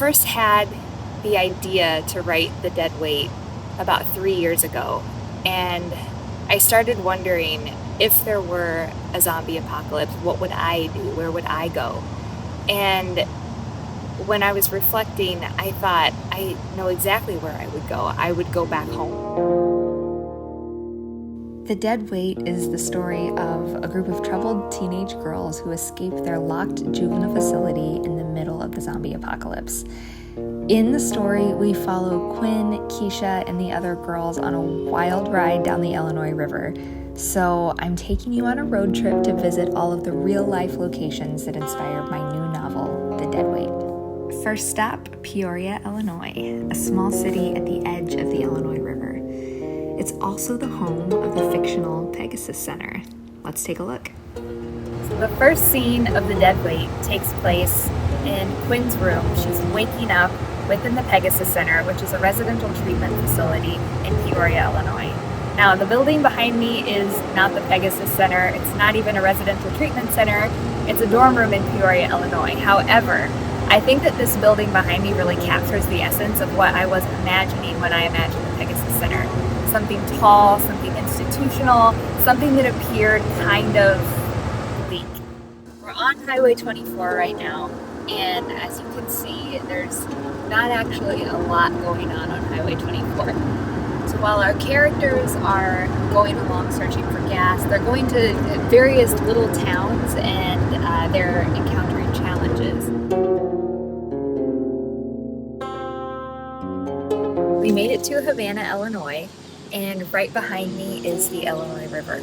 first had the idea to write The Dead Weight about 3 years ago, and I started wondering if there were a zombie apocalypse, what would I do? Where would I go? And when I was reflecting, I thought, I know exactly where I would go. I would go back home. The Dead Weight is the story of a group of troubled teenage girls who escape their locked juvenile facility in the middle of the zombie apocalypse. In the story, we follow Quinn, Keisha, and the other girls on a wild ride down the Illinois River. So I'm taking you on a road trip to visit all of the real-life locations that inspired my new novel, The Dead Weight. First stop, Peoria, Illinois, a small city at the edge of the Illinois River. It's also the home of the fictional Pegasus Center. Let's take a look. So the first scene of The Dead Weight takes place in Quinn's room. She's waking up within the Pegasus Center, which is a residential treatment facility in Peoria, Illinois. Now, the building behind me is not the Pegasus Center. It's not even a residential treatment center. It's a dorm room in Peoria, Illinois. However, I think that this building behind me really captures the essence of what I was imagining when I imagined the Pegasus Center. Something tall, something institutional, something that appeared kind of bleak. We're on Highway 24 right now, and as you can see, there's not actually a lot going on Highway 24. So while our characters are going along searching for gas, they're going to various little towns and they're encountering challenges. We made it to Havana, Illinois, and right behind me is the Illinois River.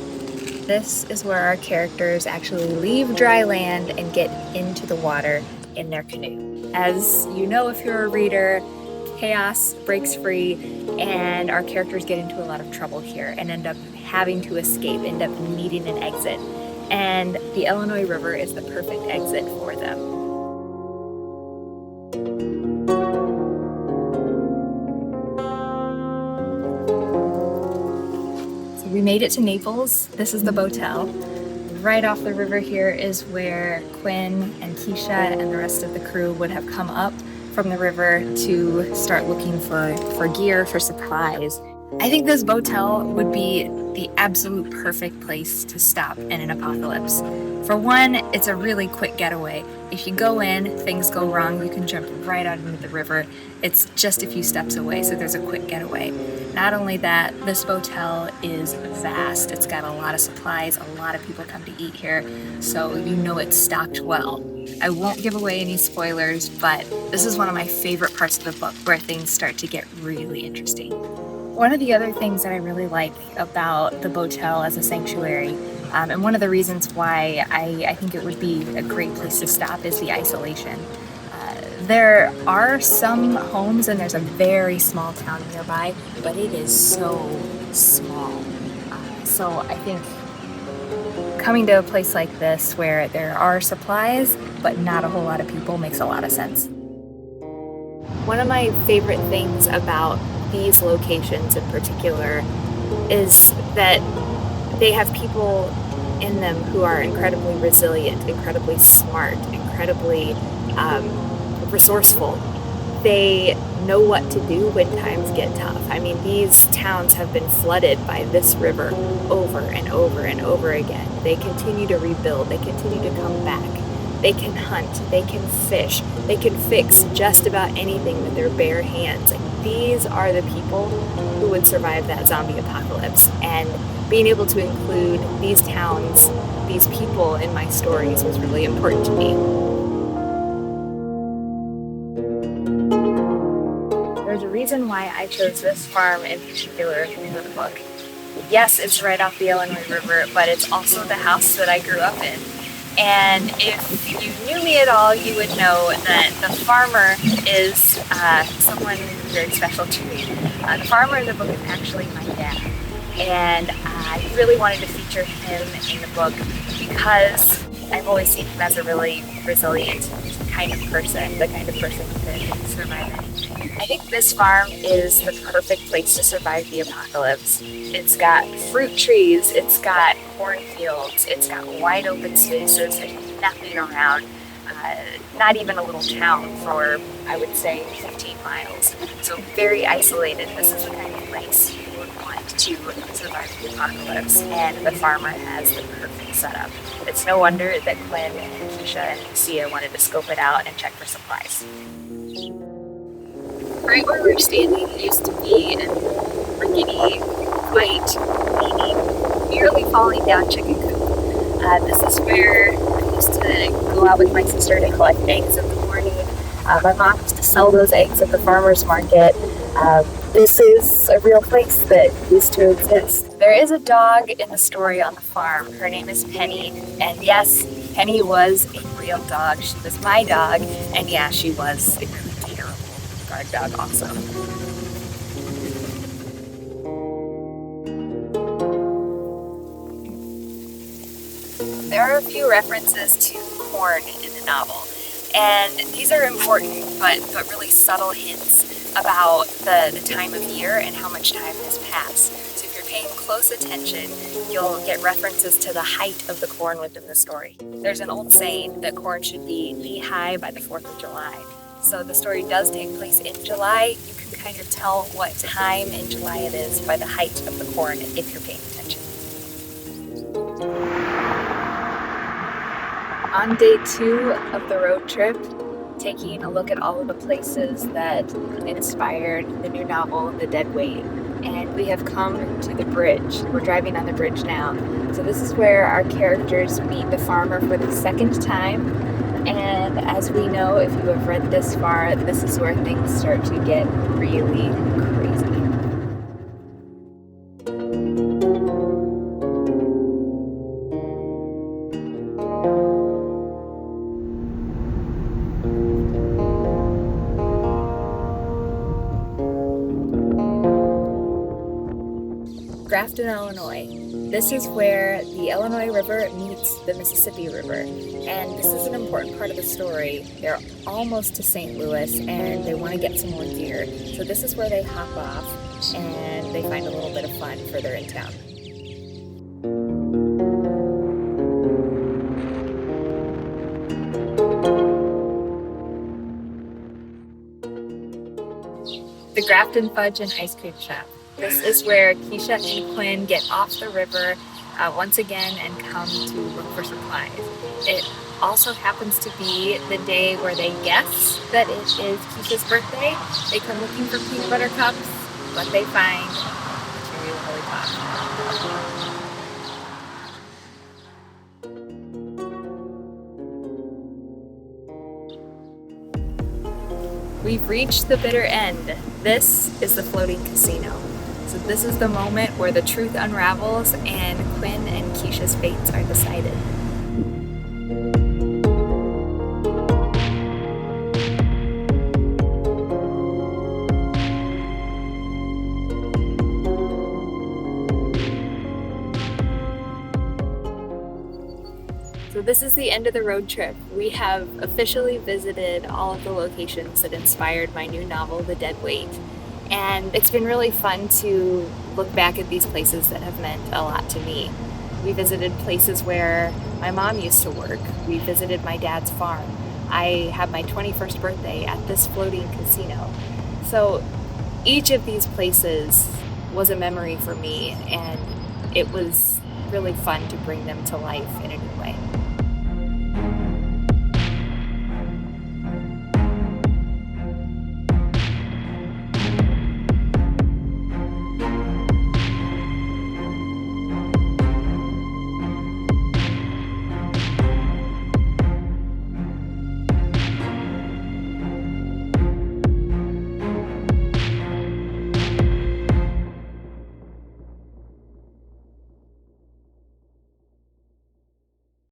This is where our characters actually leave dry land and get into the water in their canoe. As you know, if you're a reader, chaos breaks free and our characters get into a lot of trouble here and end up having to escape, end up needing an exit. And the Illinois River is the perfect exit for them. So we made it to Naples. This is the Botel. Right off the river here is where Quinn and Keisha and the rest of the crew would have come up from the river to start looking for gear, for supplies. I think this Botel would be the absolute perfect place to stop in an apocalypse. For one, it's a really quick getaway. If you go in, things go wrong, you can jump right out into the river. It's just a few steps away, so there's a quick getaway. Not only that, this Botel is vast. It's got a lot of supplies, a lot of people come to eat here, so you know it's stocked well. I won't give away any spoilers, but this is one of my favorite parts of the book where things start to get really interesting. One of the other things that I really like about the Botel as a sanctuary, and one of the reasons why I think it would be a great place to stop, is the isolation. There are some homes and there's a very small town nearby, but it is so small. So I think coming to a place like this where there are supplies but not a whole lot of people makes a lot of sense. One of my favorite things about these locations in particular is that they have people in them who are incredibly resilient, incredibly smart, incredibly resourceful. They know what to do when times get tough. I mean, these towns have been flooded by this river over and over and over again. They continue to rebuild, they continue to come back. They can hunt, they can fish, they can fix just about anything with their bare hands. Like, these are the people who would survive that zombie apocalypse. And being able to include these towns, these people in my stories was really important to me. There's a reason why I chose this farm in particular for the book. Yes, it's right off the Illinois River, but it's also the house that I grew up in. And if you knew me at all, you would know that the farmer is someone very special to me. The farmer in the book is actually my dad. And I really wanted to feature him in the book because I've always seen him as a really resilient kind of person, the kind of person who can survive anything. I think this farm is the perfect place to survive the apocalypse. It's got fruit trees, it's got cornfields, it's got wide open spaces, there's nothing around. not even a little town for, I would say, 15 miles. So very isolated. This is the kind of place you would want to survive the apocalypse, and the farmer has the perfect setup. It's no wonder that Quinn and Keisha and Lucia wanted to scope it out and check for supplies. Right where we're standing used to be an rickety, white, leaning, nearly falling down chicken coop. This is where I used to go out with my sister to collect eggs in the morning. My mom used to sell those eggs at the farmer's market. This is a real place that used to exist. There is a dog in the story on the farm. Her name is Penny. And yes, Penny was a real dog. She was my dog. And yeah, she was a really terrible guard dog also. There are a few references to corn in the novel, and these are important but really subtle hints about the time of year and how much time has passed. So if you're paying close attention, you'll get references to the height of the corn within the story. There's an old saying that corn should be knee-high by the 4th of July. So the story does take place in July. You can kind of tell what time in July it is by the height of the corn if you're paying attention. On day 2 of the road trip, taking a look at all of the places that inspired the new novel, The Dead Weight, and we have come to the bridge. We're driving on the bridge now. So this is where our characters meet the farmer for the second time, and as we know, if you have read this far, this is where things start to get really crazy. Grafton, Illinois. This is where the Illinois River meets the Mississippi River, and this is an important part of the story. They're almost to St. Louis, and they want to get some more gear. So this is where they hop off, and they find a little bit of fun further in town. The Grafton Fudge and Ice Cream Shop. This is where Keisha and Quinn get off the river once again and come to look for supplies. It also happens to be the day where they guess that it is Keisha's birthday. They come looking for peanut butter cups, but they find material lollipop. We've reached the bitter end. This is the floating casino. So this is the moment where the truth unravels and Quinn and Keisha's fates are decided. So this is the end of the road trip. We have officially visited all of the locations that inspired my new novel, The Dead Weight. And it's been really fun to look back at these places that have meant a lot to me. We visited places where my mom used to work. We visited my dad's farm. I had my 21st birthday at this floating casino. So each of these places was a memory for me, and it was really fun to bring them to life in a new